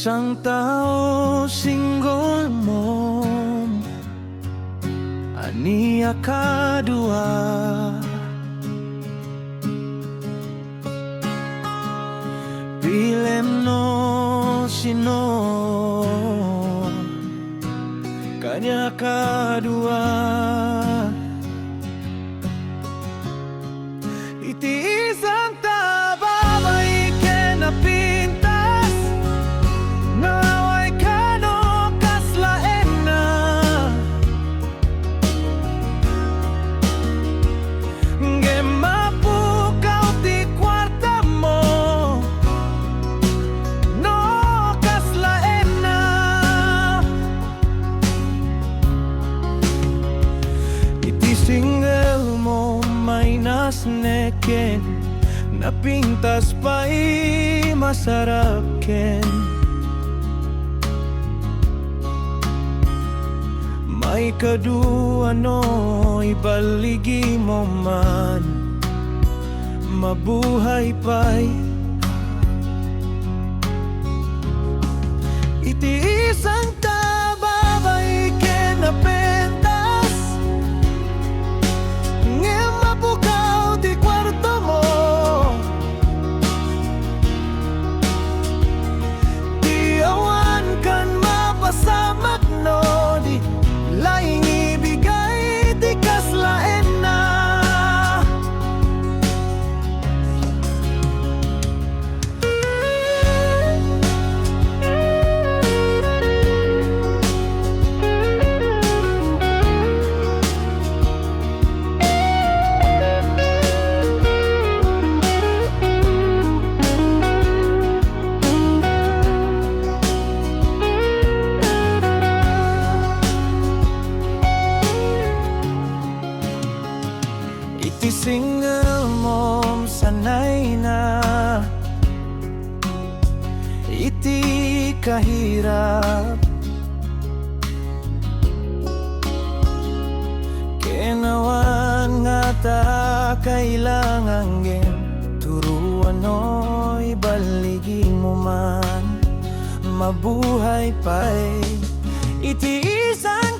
isang tao singgol mo, ania kadua. Pilem no sino kanya kadua. Itiis ang tababay kinapintas, naway kano kaslaen na. Gemapukaw ti kwarta mo, no kaslaen na. Iti single mo may nasneken, napintas pa'y masarap ken. May kadua no ibaligi mo man, mabuhay pa'y itiis ang tababay kinapentas, ngem mapukaw di kwarto mo. Di awan kan mapasamak no, di laing ibigay di kaslaen na. Iti single mom sanay na, iti kahirap. Kenawan nga ta kailangan gen, turuan no ibaligi mo man, mabuhay pa'y itiis ang